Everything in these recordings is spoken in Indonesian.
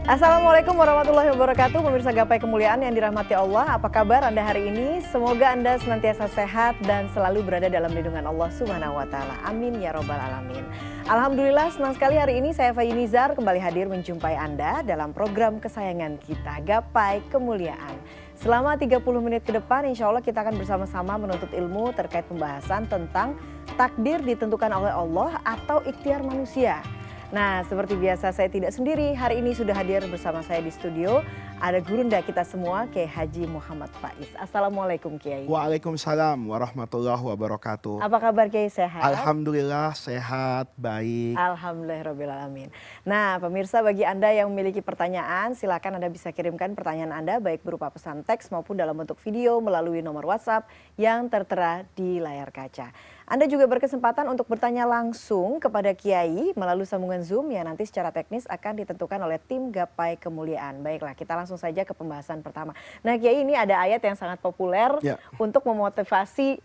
Assalamualaikum warahmatullahi wabarakatuh, pemirsa Gapai Kemuliaan yang dirahmati Allah. Apa kabar Anda hari ini? Semoga Anda senantiasa sehat dan selalu berada dalam lindungan Allah Subhanahu wa Ta'ala. Amin ya Robbal 'Alamin. Alhamdulillah, senang sekali hari ini saya Faye Nizar kembali hadir menjumpai Anda dalam program kesayangan kita, Gapai Kemuliaan. Selama 30 menit ke depan, insya Allah kita akan bersama-sama menuntut ilmu terkait pembahasan tentang takdir ditentukan oleh Allah atau ikhtiar manusia. Nah, seperti biasa saya tidak sendiri, hari ini sudah hadir bersama saya di studio. Ada gurunda kita semua, Kiai Haji Muhammad Faiz. Assalamualaikum Kiai. Waalaikumsalam warahmatullahi wabarakatuh. Apa kabar Kiai, sehat? Alhamdulillah sehat, baik. Alhamdulillahirrahmanirrahim. Nah, pemirsa, bagi Anda yang memiliki pertanyaan, silakan Anda bisa kirimkan pertanyaan Anda baik berupa pesan teks maupun dalam bentuk video melalui nomor WhatsApp yang tertera di layar kaca. Anda juga berkesempatan untuk bertanya langsung kepada Kiai melalui sambungan Zoom yang nanti secara teknis akan ditentukan oleh tim Gapai Kemuliaan. Baiklah, kita langsung saja ke pembahasan pertama. Nah Kiai, ini ada ayat yang sangat populer untuk memotivasi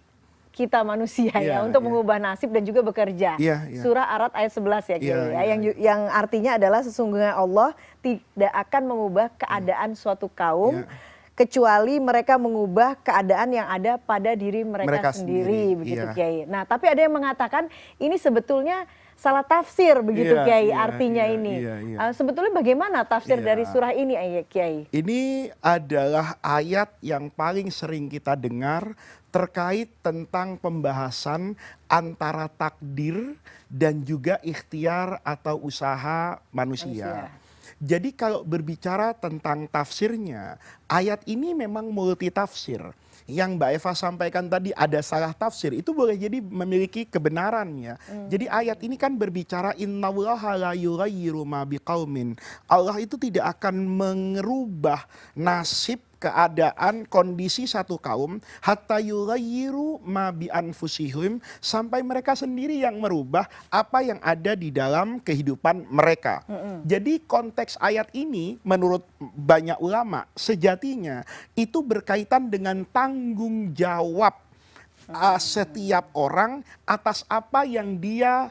kita manusia untuk mengubah nasib dan juga bekerja. Surah Ar-Ra'd ayat 11 ya Kiai. Yang artinya adalah sesungguhnya Allah tidak akan mengubah keadaan suatu kaum kecuali mereka mengubah keadaan yang ada pada diri mereka sendiri begitu Kiai. Nah, tapi ada yang mengatakan ini sebetulnya salah tafsir begitu Kiai, artinya ini. Sebetulnya bagaimana tafsir dari surah ini Kiai? Ini adalah ayat yang paling sering kita dengar terkait tentang pembahasan antara takdir dan juga ikhtiar atau usaha manusia. Jadi kalau berbicara tentang tafsirnya, ayat ini memang multi tafsir. Yang Mbak Eva sampaikan tadi ada salah tafsir, itu boleh jadi memiliki kebenarannya. Jadi ayat ini kan berbicara innallaha la yughayyiru ma biqaumin. Allah itu tidak akan merubah nasib, keadaan, kondisi satu kaum hatta yughayyiru ma bi anfusihim, sampai mereka sendiri yang merubah apa yang ada di dalam kehidupan mereka. Jadi konteks ayat ini menurut banyak ulama sejatinya itu berkaitan dengan tanggung jawab setiap orang atas apa yang dia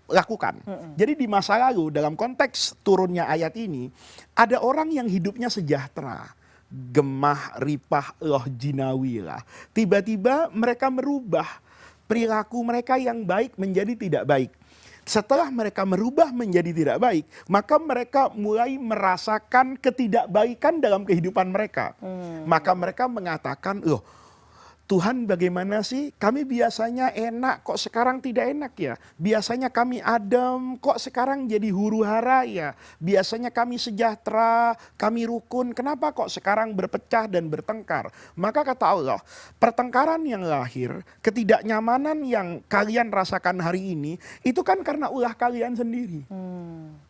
lakukan. Jadi di masa lalu dalam konteks turunnya ayat ini ada orang yang hidupnya sejahtera, gemah ripah loh jinawi lah. Tiba-tiba mereka merubah perilaku mereka yang baik menjadi tidak baik. Setelah mereka merubah menjadi tidak baik, maka mereka mulai merasakan ketidakbaikan dalam kehidupan mereka. Maka mereka mengatakan, loh Tuhan bagaimana sih? Kami biasanya enak, kok sekarang tidak enak ya? Biasanya kami adem, kok sekarang jadi huru hara ya? Biasanya kami sejahtera, kami rukun, kenapa kok sekarang berpecah dan bertengkar? Maka kata Allah, pertengkaran yang lahir, ketidaknyamanan yang kalian rasakan hari ini, itu kan karena ulah kalian sendiri.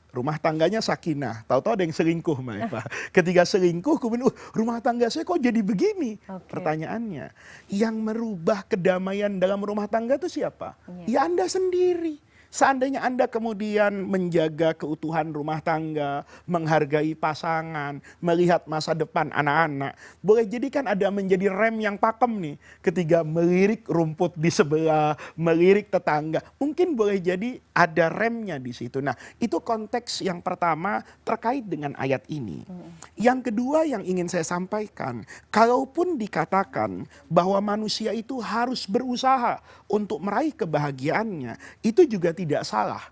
Rumah tangganya sakinah, tahu-tahu ada yang selingkuh Mbak Eva. Ketika selingkuh kemudian rumah tangga saya kok jadi begini. Pertanyaannya, yang merubah kedamaian dalam rumah tangga itu siapa? Ya Anda sendiri. Seandainya Anda kemudian menjaga keutuhan rumah tangga, menghargai pasangan, melihat masa depan anak-anak, boleh jadi kan ada menjadi rem yang pakem nih. Ketika melirik rumput di sebelah, melirik tetangga, mungkin boleh jadi ada remnya di situ. Nah, itu konteks yang pertama terkait dengan ayat ini. Yang kedua yang ingin saya sampaikan, kalaupun dikatakan bahwa manusia itu harus berusaha untuk meraih kebahagiaannya, itu juga tidak salah.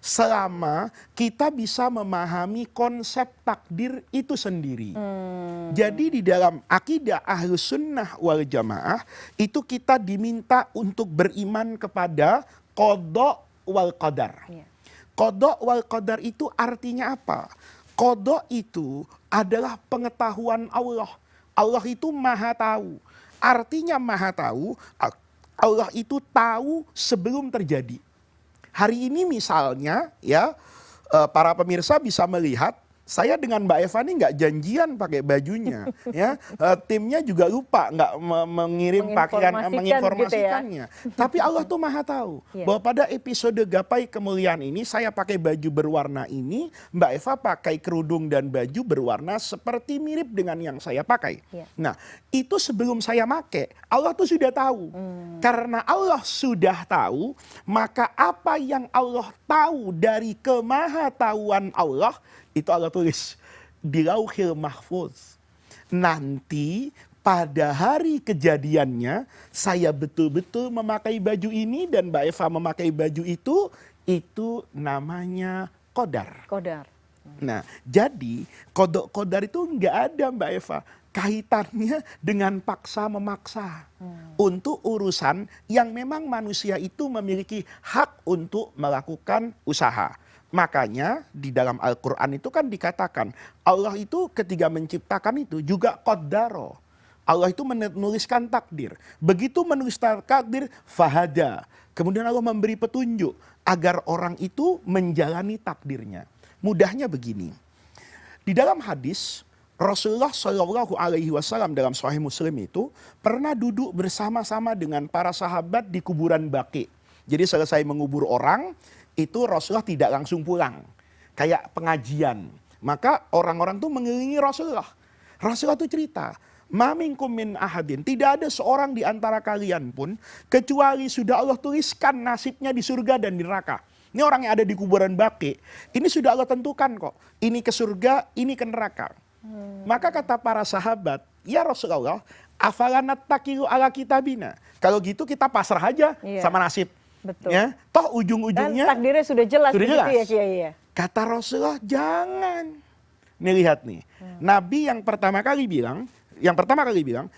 Selama kita bisa memahami konsep takdir itu sendiri. Jadi di dalam akidah Ahlus Sunnah wal Jamaah itu kita diminta untuk beriman kepada qadha wal qadar. Qadha wal qadar itu artinya apa? Qadha itu adalah pengetahuan Allah. Allah itu maha tahu. Artinya maha tahu, Allah itu tahu sebelum terjadi. Hari ini misalnya para pemirsa bisa melihat saya dengan Mbak Eva ini nggak janjian pakai bajunya, timnya juga lupa nggak mengirim pakaian, menginformasikannya. Gitu ya. Tapi Allah tuh maha tahu bahwa pada episode Gapai Kemuliaan ini saya pakai baju berwarna ini, Mbak Eva pakai kerudung dan baju berwarna seperti mirip dengan yang saya pakai. Nah, itu sebelum saya pakai, Allah tuh sudah tahu. Karena Allah sudah tahu, maka apa yang Allah tahu dari kemahatauan Allah itu Allah tulis di Lauhil Mahfuz. Nanti pada hari kejadiannya saya betul-betul memakai baju ini dan Mbak Eva memakai baju itu namanya qadar. Qadar. Nah, jadi kodok qadar itu nggak ada Mbak Eva kaitannya dengan paksa memaksa untuk urusan yang memang manusia itu memiliki hak untuk melakukan usaha. Makanya di dalam Al-Quran itu kan dikatakan Allah itu ketika menciptakan itu juga qaddaro. Allah itu menuliskan takdir. Begitu menuliskan takdir, fahada. Kemudian Allah memberi petunjuk agar orang itu menjalani takdirnya. Mudahnya begini. Di dalam hadis Rasulullah Shallallahu Alaihi Wasallam dalam Sahih Muslim itu pernah duduk bersama-sama dengan para sahabat di kuburan Baqi. Jadi selesai mengubur orang itu Rasulullah tidak langsung pulang, kayak pengajian. Maka orang-orang tuh mengelilingi Rasulullah. Rasulullah tuh cerita, "Ma minkum min ahadin," tidak ada seorang di antara kalian pun kecuali sudah Allah tuliskan nasibnya di surga dan di neraka. Ini orang yang ada di kuburan Baqi, ini sudah Allah tentukan kok. Ini ke surga, ini ke neraka. Maka kata para sahabat, "Ya Rasulullah, afalanat takilu ala kitabina." Kalau gitu kita pasrah aja sama nasib. Betul. Ya, toh ujung-ujungnya dan takdirnya sudah jelas, sudah begitu jelas. ya Kiai ya. Kata Rasulullah, jangan. Nih lihat nih. Nabi yang pertama kali bilang,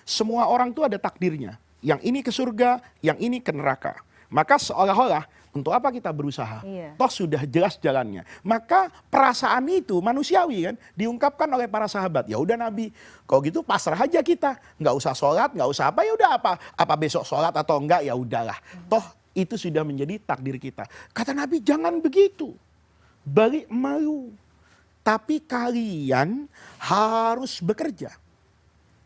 semua orang tuh ada takdirnya. Yang ini ke surga, yang ini ke neraka. Maka seolah-olah untuk apa kita berusaha? Toh sudah jelas jalannya. Maka perasaan itu manusiawi kan diungkapkan oleh para sahabat. Ya udah Nabi, kalau gitu pasrah aja kita, nggak usah sholat, nggak usah apa, ya udah apa besok sholat atau enggak ya udahlah. Toh itu sudah menjadi takdir kita. Kata Nabi, jangan begitu. Balik malu. Tapi kalian harus bekerja.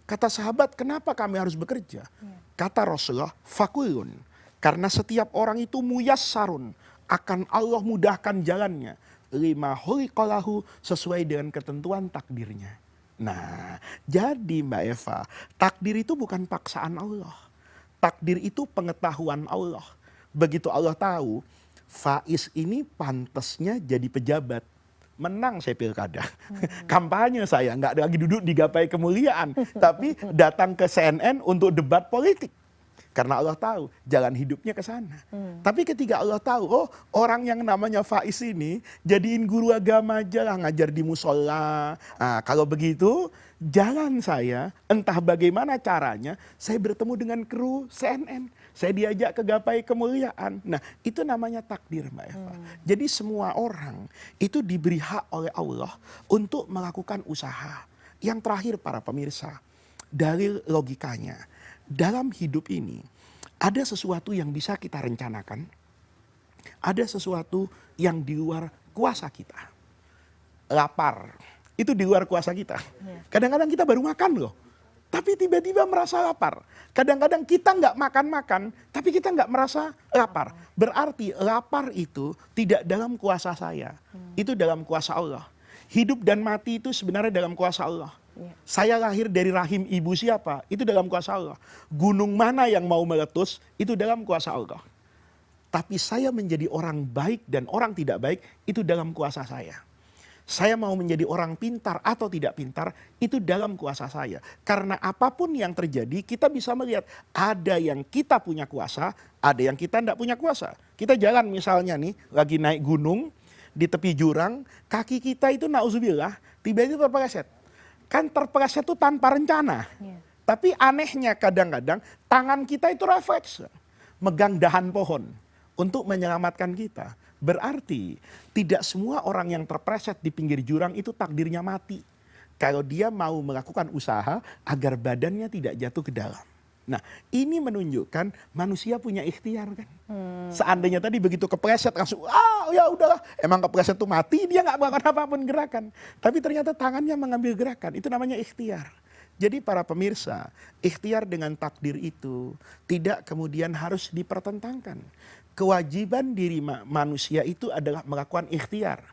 Kata sahabat, kenapa kami harus bekerja? Kata Rasulullah, fakulun. Karena setiap orang itu muyassarun. Akan Allah mudahkan jalannya. Lima khuliqalahu, sesuai dengan ketentuan takdirnya. Nah, jadi Mbak Eva, takdir itu bukan paksaan Allah. Takdir itu pengetahuan Allah. Begitu Allah tahu, Faiz ini pantasnya jadi pejabat. Menang saya pilkada. Kampanye saya, nggak lagi duduk di gapai kemuliaan. Tapi datang ke CNN untuk debat politik. Karena Allah tahu jalan hidupnya ke sana. Tapi ketika Allah tahu, oh orang yang namanya Faiz ini jadiin guru agama aja lah, ngajar di musola. Nah, kalau begitu jalan saya, entah bagaimana caranya, saya bertemu dengan kru CNN. Saya diajak ke gapai kemuliaan. Nah, itu namanya takdir, Mbak Eva. Jadi semua orang itu diberi hak oleh Allah untuk melakukan usaha. Yang terakhir para pemirsa, dalil logikanya. Dalam hidup ini, ada sesuatu yang bisa kita rencanakan. Ada sesuatu yang di luar kuasa kita. Lapar, itu di luar kuasa kita. Kadang-kadang kita baru makan loh. Tapi tiba-tiba merasa lapar. Kadang-kadang kita nggak makan-makan, tapi kita nggak merasa lapar. Berarti lapar itu tidak dalam kuasa saya. Itu dalam kuasa Allah. Hidup dan mati itu sebenarnya dalam kuasa Allah. Saya lahir dari rahim ibu siapa? Itu dalam kuasa Allah. Gunung mana yang mau meletus? Itu dalam kuasa Allah. Tapi saya menjadi orang baik dan orang tidak baik, itu dalam kuasa saya. Saya mau menjadi orang pintar atau tidak pintar, itu dalam kuasa saya. Karena apapun yang terjadi, kita bisa melihat ada yang kita punya kuasa, ada yang kita tidak punya kuasa. Kita jalan misalnya nih, lagi naik gunung, di tepi jurang, kaki kita itu na'udzubillah, tiba-tiba terpeleset. Kan terpeleset itu tanpa rencana. Tapi anehnya kadang-kadang, tangan kita itu refleks. Megang dahan pohon untuk menyelamatkan kita. Berarti tidak semua orang yang terpreset di pinggir jurang itu takdirnya mati. Kalau dia mau melakukan usaha agar badannya tidak jatuh ke dalam. Nah, ini menunjukkan manusia punya ikhtiar kan. Seandainya tadi begitu kepleset langsung, ya udahlah, emang kepleset itu mati, dia nggak melakukan apapun gerakan. Tapi ternyata tangannya mengambil gerakan, itu namanya ikhtiar. Jadi para pemirsa, ikhtiar dengan takdir itu tidak kemudian harus dipertentangkan. Kewajiban diri manusia itu adalah melakukan ikhtiar.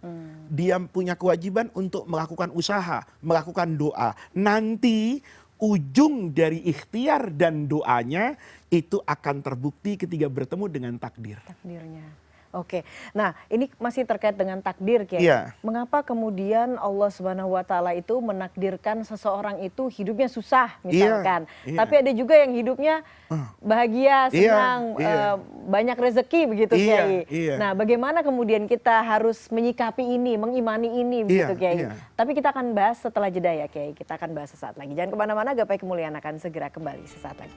Dia punya kewajiban untuk melakukan usaha, melakukan doa. Nanti ujung dari ikhtiar dan doanya itu akan terbukti ketika bertemu dengan takdir. Takdirnya. Oke, nah ini masih terkait dengan takdir, Kiai. Iya, Mengapa kemudian Allah Subhanahu wa Ta'ala itu menakdirkan seseorang itu hidupnya susah, iya, misalkan, iya, tapi ada juga yang hidupnya bahagia, iya, senang, iya, banyak rezeki begitu, iya, Kiai. iya, Nah, bagaimana kemudian kita harus menyikapi ini, mengimani ini begitu, iya, Kiai. iya. Tapi kita akan bahas setelah jeda ya, Kiai. Kita akan bahas sesaat lagi. Jangan kemana-mana, Gapai Kemuliaan akan segera kembali sesaat lagi.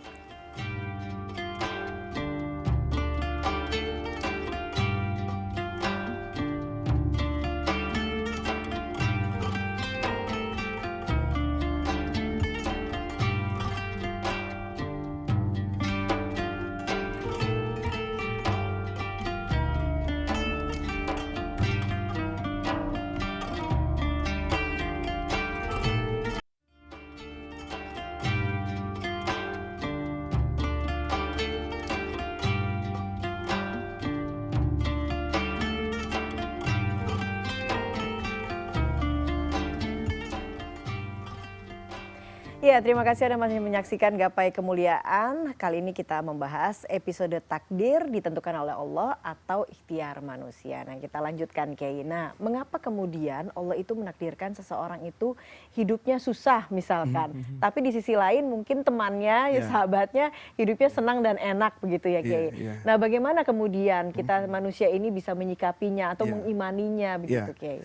Ya, terima kasih Anda masih menyaksikan Gapai Kemuliaan. Kali ini kita membahas episode takdir ditentukan oleh Allah atau ikhtiar manusia. Nah, kita lanjutkan, Kiai. Nah, mengapa kemudian Allah itu menakdirkan seseorang itu hidupnya susah misalkan. Tapi di sisi lain mungkin temannya, ya Iya, sahabatnya hidupnya senang dan enak begitu ya, iya, Kiai. iya. Nah, bagaimana kemudian kita manusia ini bisa menyikapinya atau Iya, mengimaninya iya. begitu, Kiai?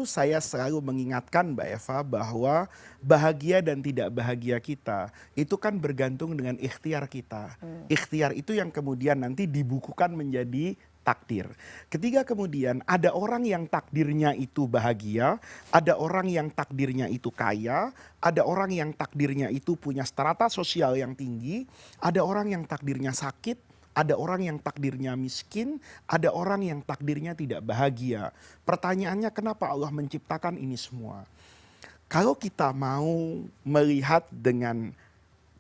Saya selalu mengingatkan Mbak Eva bahwa bahagia dan tidak bahagia kita itu kan bergantung dengan ikhtiar kita. Ikhtiar itu yang kemudian nanti dibukukan menjadi takdir. Ketika kemudian ada orang yang takdirnya itu bahagia, ada orang yang takdirnya itu kaya, ada orang yang takdirnya itu punya strata sosial yang tinggi, ada orang yang takdirnya sakit, ada orang yang takdirnya miskin, ada orang yang takdirnya tidak bahagia. Pertanyaannya, kenapa Allah menciptakan ini semua? Kalau kita mau melihat dengan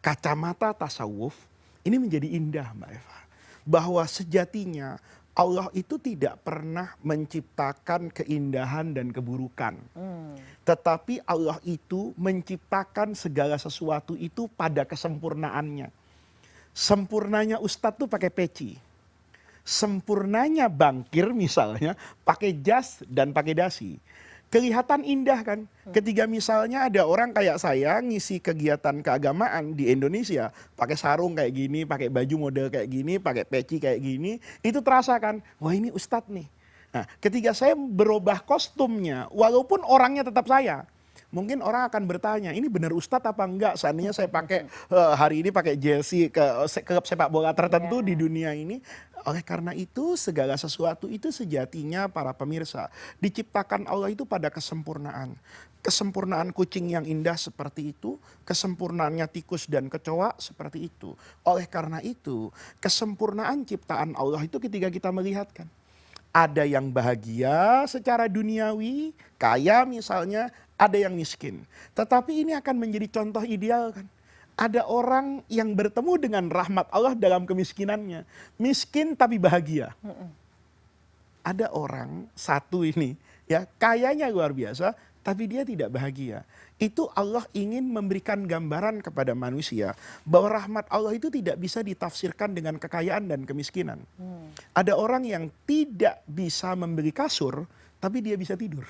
kacamata tasawuf, ini menjadi indah, Mbak Eva. Bahwa sejatinya Allah itu tidak pernah menciptakan keindahan dan keburukan. Tetapi Allah itu menciptakan segala sesuatu itu pada kesempurnaannya. Sempurnanya ustadz tuh pakai peci. Sempurnanya bangkir misalnya pakai jas dan pakai dasi. Kelihatan indah kan? Ketika misalnya ada orang kayak saya ngisi kegiatan keagamaan di Indonesia, pakai sarung kayak gini, pakai baju model kayak gini, pakai peci kayak gini, itu terasa kan? Wah, ini ustadz nih. Nah, ketika saya berubah kostumnya, walaupun orangnya tetap saya, mungkin orang akan bertanya, ini benar ustadz apa enggak? Seandainya saya pakai hari ini pakai jersey ke klub sepak bola tertentu di Ya. dunia ini. Oleh karena itu segala sesuatu itu sejatinya para pemirsa diciptakan Allah itu pada kesempurnaan. Kesempurnaan kucing yang indah seperti itu, kesempurnaannya tikus dan kecoa seperti itu. Oleh karena itu, kesempurnaan ciptaan Allah itu ketika kita melihatkan ada yang bahagia secara duniawi, kaya misalnya, ada yang miskin. Tetapi ini akan menjadi contoh ideal kan. Ada orang yang bertemu dengan rahmat Allah dalam kemiskinannya. Miskin tapi bahagia. Ada orang satu ini, ya kayanya luar biasa, tapi dia tidak bahagia. Itu Allah ingin memberikan gambaran kepada manusia bahwa rahmat Allah itu tidak bisa ditafsirkan dengan kekayaan dan kemiskinan. Ada orang yang tidak bisa membeli kasur, tapi dia bisa tidur.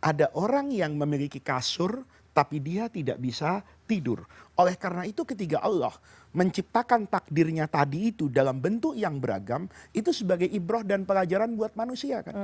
Ada orang yang memiliki kasur, tapi dia tidak bisa tidur. Oleh karena itu ketika Allah menciptakan takdirnya tadi itu dalam bentuk yang beragam, itu sebagai ibrah dan pelajaran buat manusia kan.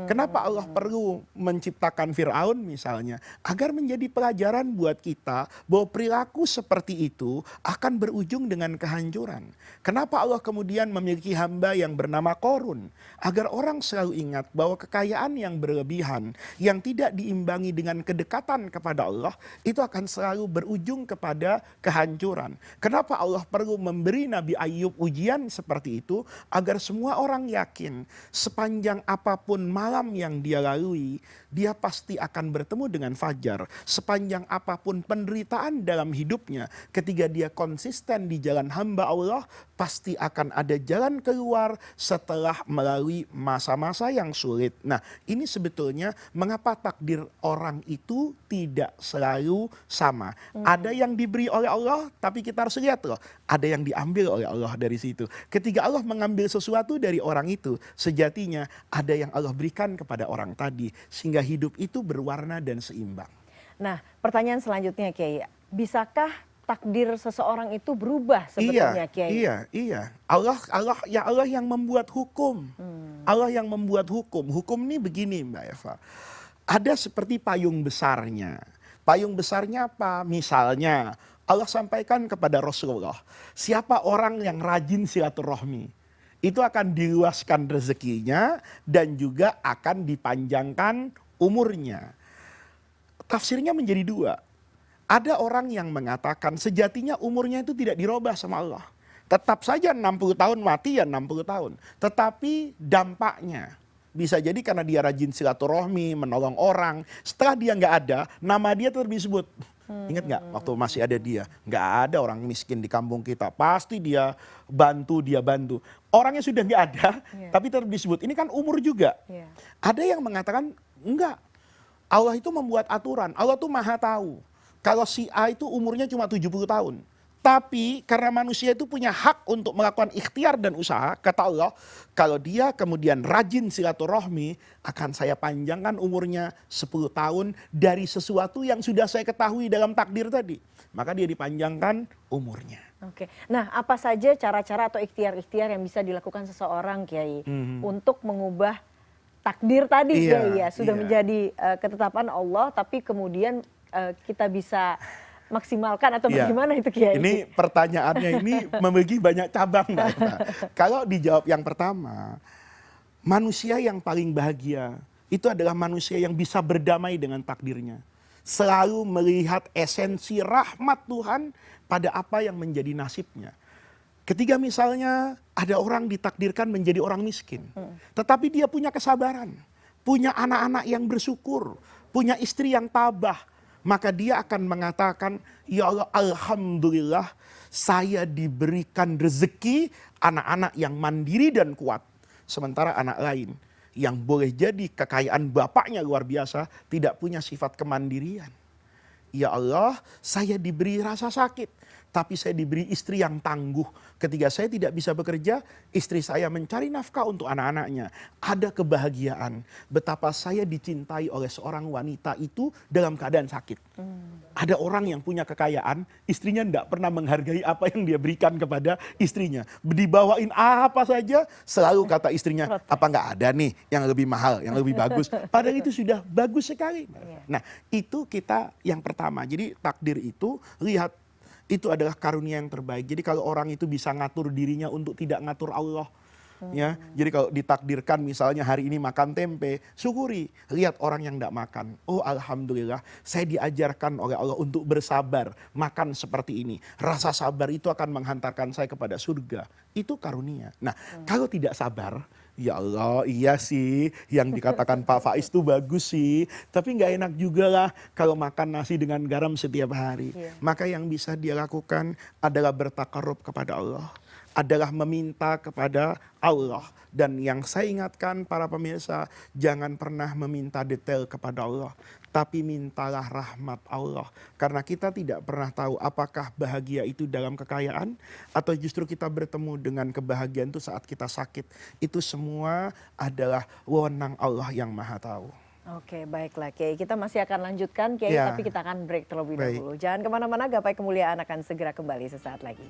Kenapa Allah perlu menciptakan Fir'aun misalnya? Agar menjadi pelajaran buat kita bahwa perilaku seperti itu akan berujung dengan kehancuran. Kenapa Allah kemudian memiliki hamba yang bernama Qorun? Agar orang selalu ingat bahwa kekayaan yang berlebihan, yang tidak diimbangi dengan kedekatan kepada Allah, itu akan selalu berujung kepada kehancuran. Kenapa Allah perlu memberi Nabi Ayub ujian seperti itu? Agar semua orang yakin sepanjang apapun malam yang dia lalui, dia pasti akan bertemu dengan fajar. Sepanjang apapun penderitaan dalam hidupnya, ketika dia konsisten di jalan hamba Allah, pasti akan ada jalan keluar setelah melalui masa-masa yang sulit. Nah, ini sebetulnya mengapa takdir orang itu tidak selalu sama. Ada yang diberi oleh Allah, tapi kita harus lihat loh. ada yang diambil oleh Allah dari situ. Ketika Allah mengambil sesuatu dari orang itu, sejatinya ada yang Allah berikan kepada orang tadi, sehingga hidup itu berwarna dan seimbang. Nah, pertanyaan selanjutnya Kiai, bisakah takdir seseorang itu berubah sebetulnya Kiai? Iya. Allah yang membuat hukum. Allah yang membuat hukum. Hukum ini begini Mbak Eva. Ada seperti payung besarnya. Payung besarnya apa? Misalnya Allah sampaikan kepada Rasulullah, siapa orang yang rajin silaturahmi, itu akan diluaskan rezekinya dan juga akan dipanjangkan umurnya. Tafsirnya menjadi dua. Ada orang yang mengatakan sejatinya umurnya itu tidak dirubah sama Allah. Tetap saja 60 tahun mati ya 60 tahun. Tetapi dampaknya bisa jadi karena dia rajin silaturahmi, menolong orang. Setelah dia nggak ada, nama dia tetap disebut. Ingat nggak waktu masih ada dia? Nggak ada orang miskin di kampung kita. Pasti dia bantu. Orangnya sudah nggak ada, tapi tetap disebut. Ini kan umur juga. Ada yang mengatakan enggak. Allah itu membuat aturan. Allah tuh maha tahu. Kalau si A itu umurnya cuma 70 tahun. Tapi karena manusia itu punya hak untuk melakukan ikhtiar dan usaha, kata Allah, kalau dia kemudian rajin silaturahmi, akan saya panjangkan umurnya 10 tahun dari sesuatu yang sudah saya ketahui dalam takdir tadi. Maka dia dipanjangkan umurnya. Oke. Nah, apa saja cara-cara atau ikhtiar-ikhtiar yang bisa dilakukan seseorang Kiai untuk mengubah takdir tadi Kiai ya, sudah menjadi ketetapan Allah, tapi kemudian kita bisa maksimalkan atau bagaimana itu Kiai? Ini pertanyaannya ini memiliki banyak cabang Mbak Eva. Kalau dijawab yang pertama, manusia yang paling bahagia itu adalah manusia yang bisa berdamai dengan takdirnya. Selalu melihat esensi rahmat Tuhan pada apa yang menjadi nasibnya. Ketika misalnya ada orang ditakdirkan menjadi orang miskin, tetapi dia punya kesabaran, punya anak-anak yang bersyukur, punya istri yang tabah, maka dia akan mengatakan, ya Allah, alhamdulillah saya diberikan rezeki anak-anak yang mandiri dan kuat. Sementara anak lain yang boleh jadi kekayaan bapaknya luar biasa, tidak punya sifat kemandirian. Ya Allah, saya diberi rasa sakit, tapi saya diberi istri yang tangguh. Ketika saya tidak bisa bekerja, istri saya mencari nafkah untuk anak-anaknya. Ada kebahagiaan. Betapa saya dicintai oleh seorang wanita itu dalam keadaan sakit. Ada orang yang punya kekayaan, istrinya tidak pernah menghargai apa yang dia berikan kepada istrinya. Dibawain apa saja, selalu kata istrinya, apa nggak ada nih yang lebih mahal, yang lebih bagus. Padahal itu sudah bagus sekali. Nah, itu kita yang pertama. Jadi takdir itu, lihat, itu adalah karunia yang terbaik. Jadi kalau orang itu bisa ngatur dirinya untuk tidak ngatur Allah, ya. Jadi kalau ditakdirkan misalnya hari ini makan tempe, syukuri. Lihat orang yang tidak makan. Oh alhamdulillah, saya diajarkan oleh Allah untuk bersabar, makan seperti ini. Rasa sabar itu akan menghantarkan saya kepada surga. Itu karunia. Nah, kalau tidak sabar, ya Allah, iya sih yang dikatakan Pak Faiz itu bagus sih, tapi nggak enak juga lah kalau makan nasi dengan garam setiap hari. Maka yang bisa dia lakukan adalah bertakarub kepada Allah, adalah meminta kepada Allah. Dan yang saya ingatkan para pemirsa, jangan pernah meminta detail kepada Allah, tapi mintalah rahmat Allah. Karena kita tidak pernah tahu apakah bahagia itu dalam kekayaan, atau justru kita bertemu dengan kebahagiaan itu saat kita sakit. Itu semua adalah wewenang Allah yang maha tahu. Oke, baiklah Kiai. Kita masih akan lanjutkan Kiai, tapi kita akan break terlebih dahulu. Jangan kemana-mana, Gapai Kemuliaan akan segera kembali sesaat lagi.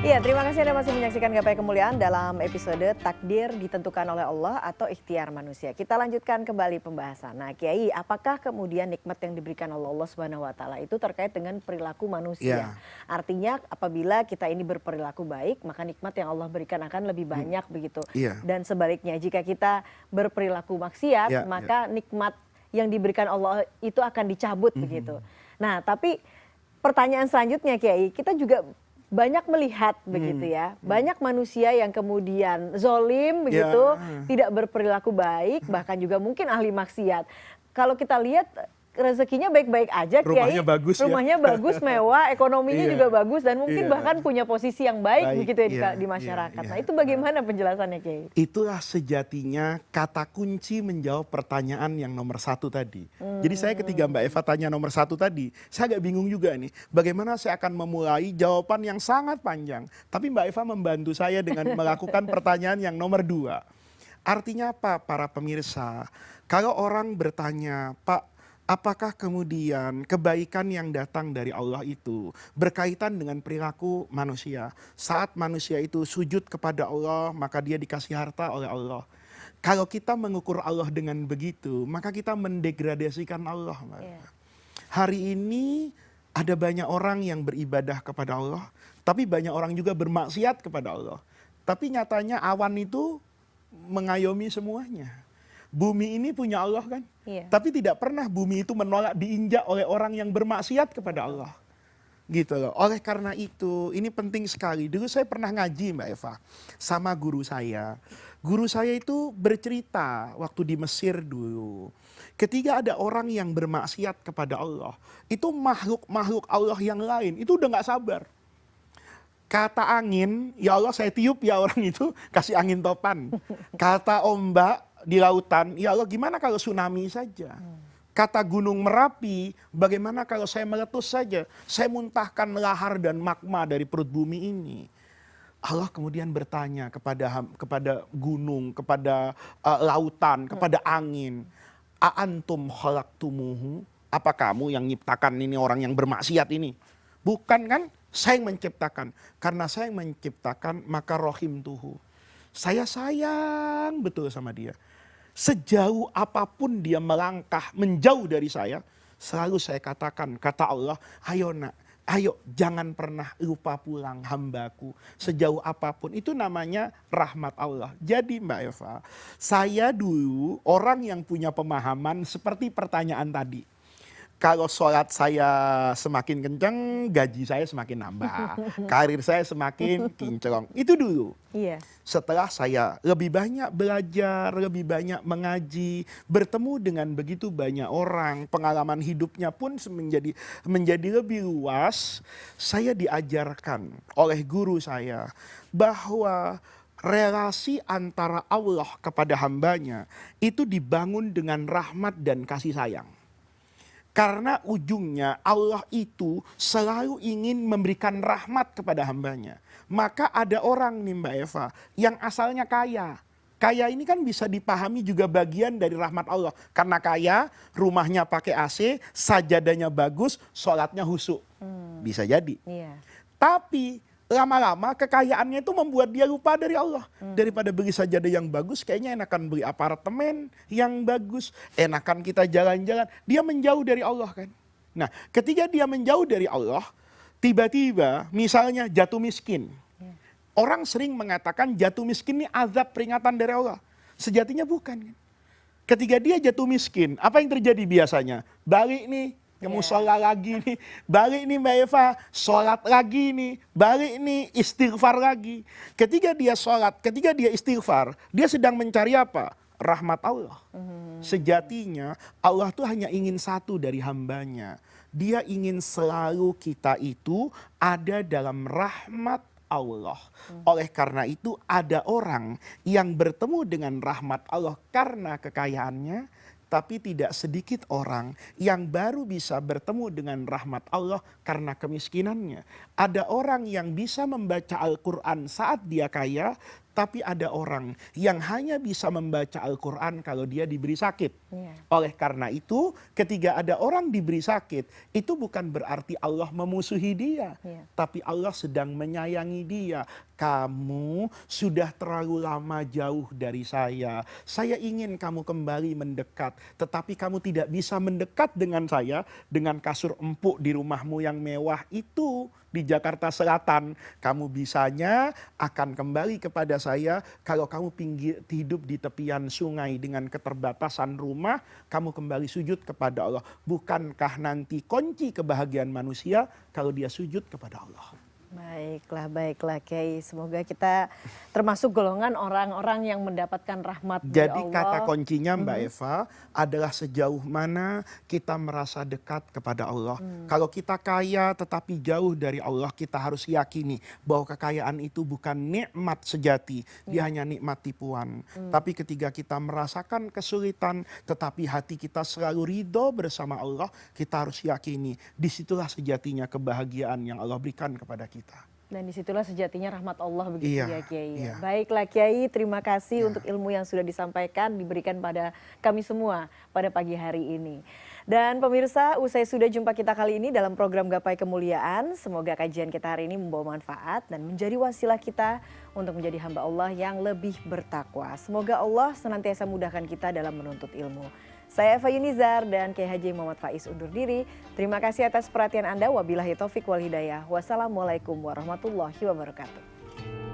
Iya, terima kasih Anda masih menyaksikan Gapai Kemuliaan dalam episode Takdir Ditentukan oleh Allah atau Ikhtiar Manusia. Kita lanjutkan kembali pembahasan. Nah, Kiai, apakah kemudian nikmat yang diberikan oleh Allah Subhanahu wa taala itu terkait dengan perilaku manusia? Artinya apabila kita ini berperilaku baik, maka nikmat yang Allah berikan akan lebih banyak begitu. Dan sebaliknya, jika kita berperilaku maksiat, maka nikmat yang diberikan Allah itu akan dicabut begitu. Nah, tapi pertanyaan selanjutnya Kiai, kita juga banyak melihat begitu ya, banyak manusia yang kemudian zolim begitu, tidak berperilaku baik, bahkan juga mungkin ahli maksiat. Kalau kita lihat rezekinya baik-baik aja, Kiai, Rumahnya bagus ya. rumahnya bagus, mewah, ekonominya Iya. juga bagus, dan mungkin Iya. bahkan punya posisi yang baik, Baik, begitu ya iya, di iya, masyarakat. iya. Nah itu bagaimana penjelasannya, Kiai? Itulah sejatinya kata kunci menjawab pertanyaan yang nomor satu tadi. Jadi saya ketika Mbak Eva tanya nomor satu tadi, saya agak bingung juga nih. Bagaimana saya akan memulai jawaban yang sangat panjang. Tapi Mbak Eva membantu saya dengan melakukan pertanyaan yang nomor dua. Artinya apa para pemirsa? Kalau orang bertanya, Pak, apakah kemudian kebaikan yang datang dari Allah itu berkaitan dengan perilaku manusia? Saat manusia itu sujud kepada Allah, maka dia dikasih harta oleh Allah. Kalau kita mengukur Allah dengan begitu, maka kita mendegradasikan Allah. Hari ini ada banyak orang yang beribadah kepada Allah, tapi banyak orang juga bermaksiat kepada Allah. Tapi nyatanya awan itu mengayomi semuanya. Bumi ini punya Allah kan? Iya. Tapi tidak pernah bumi itu menolak diinjak oleh orang yang bermaksiat kepada Allah. Gitu loh. Oleh karena itu, ini penting sekali. Dulu saya pernah ngaji Mbak Eva sama guru saya. Guru saya itu bercerita waktu di Mesir dulu. Ketika ada orang yang bermaksiat kepada Allah, itu makhluk-makhluk Allah yang lain, itu udah gak sabar. Kata angin, ya Allah saya tiup ya orang itu, kasih angin topan. Kata ombak di lautan, ya Allah gimana kalau tsunami saja. Kata gunung Merapi, bagaimana kalau saya meletus saja. Saya muntahkan lahar dan magma dari perut bumi ini. Allah kemudian bertanya kepada gunung, kepada lautan, kepada angin. Aantum khalaqtumuhu? Apa kamu yang nyiptakan ini orang yang bermaksiat ini? Bukan kan? Saya yang menciptakan. Karena saya yang menciptakan, maka rohim tuhu. Saya sayang betul sama dia. Sejauh apapun dia melangkah menjauh dari saya, selalu saya katakan, kata Allah, ayo nak, ayo jangan pernah lupa pulang hambaku. Sejauh apapun, itu namanya rahmat Allah. Jadi Mbak Eva, saya dulu orang yang punya pemahaman seperti pertanyaan tadi. Kalau sholat saya semakin kencang, gaji saya semakin nambah. Karir saya semakin kinclong. Itu dulu. Iya. Setelah saya lebih banyak belajar, lebih banyak mengaji, bertemu dengan begitu banyak orang, pengalaman hidupnya pun menjadi lebih luas, saya diajarkan oleh guru saya bahwa relasi antara Allah kepada hambanya itu dibangun dengan rahmat dan kasih sayang. Karena ujungnya Allah itu selalu ingin memberikan rahmat kepada hambanya. Maka ada orang nih Mbak Eva yang asalnya kaya. Kaya ini kan bisa dipahami juga bagian dari rahmat Allah. Karena kaya, rumahnya pakai AC, sajadahnya bagus, sholatnya husu. Bisa jadi. Iya. Tapi lama-lama kekayaannya itu membuat dia lupa dari Allah. Daripada beli sajadah yang bagus, kayaknya enakan beli apartemen yang bagus. Enakan kita jalan-jalan. Dia menjauh dari Allah kan. Nah ketika dia menjauh dari Allah, tiba-tiba misalnya jatuh miskin. Orang sering mengatakan jatuh miskin ini azab peringatan dari Allah. Sejatinya bukan. Ketika dia jatuh miskin, apa yang terjadi biasanya? Balik nih, kamu sholat lagi nih, balik nih Mbak Eva, sholat lagi nih, balik nih istighfar lagi. Ketika dia sholat, ketika dia istighfar, dia sedang mencari apa? Rahmat Allah. Sejatinya Allah tuh hanya ingin satu dari hambanya. Dia ingin selalu kita itu ada dalam rahmat Allah. Oleh karena itu ada orang yang bertemu dengan rahmat Allah karena kekayaannya, tapi tidak sedikit orang yang baru bisa bertemu dengan rahmat Allah karena kemiskinannya. Ada orang yang bisa membaca Al-Quran saat dia kaya, tapi ada orang yang hanya bisa membaca Al-Quran kalau dia diberi sakit. Oleh karena itu, ketika ada orang diberi sakit, itu bukan berarti Allah memusuhi dia, tapi Allah sedang menyayangi dia. Kamu sudah terlalu lama jauh dari saya ingin kamu kembali mendekat, tetapi kamu tidak bisa mendekat dengan saya, dengan kasur empuk di rumahmu yang mewah itu di Jakarta Selatan. Kamu bisanya akan kembali kepada saya kalau kamu hidup di tepian sungai dengan keterbatasan rumah, kamu kembali sujud kepada Allah. Bukankah nanti kunci kebahagiaan manusia kalau dia sujud kepada Allah? Baiklah Kiai. Semoga kita termasuk golongan orang-orang yang mendapatkan rahmat dari Jadi kata Allah. kuncinya Mbak Eva adalah sejauh mana kita merasa dekat kepada Allah. Kalau kita kaya tetapi jauh dari Allah, kita harus yakini bahwa kekayaan itu bukan nikmat sejati, dia hanya nikmat tipuan. Tapi ketika kita merasakan kesulitan tetapi hati kita selalu ridho bersama Allah, kita harus yakini disitulah sejatinya kebahagiaan yang Allah berikan kepada kita. Dan disitulah sejatinya rahmat Allah begitu Iya, ya Kiai. iya. Baiklah Kiai, terima kasih untuk ilmu yang sudah disampaikan, diberikan pada kami semua pada pagi hari ini. Dan pemirsa, usai sudah jumpa kita kali ini dalam program Gapai Kemuliaan. Semoga kajian kita hari ini membawa manfaat dan menjadi wasilah kita untuk menjadi hamba Allah yang lebih bertakwa. Semoga Allah senantiasa mudahkan kita dalam menuntut ilmu. Saya Eva Yunizar dan Kiai Haji Muhammad Faiz undur diri. Terima kasih atas perhatian Anda. Wabillahi taufik wal hidayah. Wassalamualaikum warahmatullahi wabarakatuh.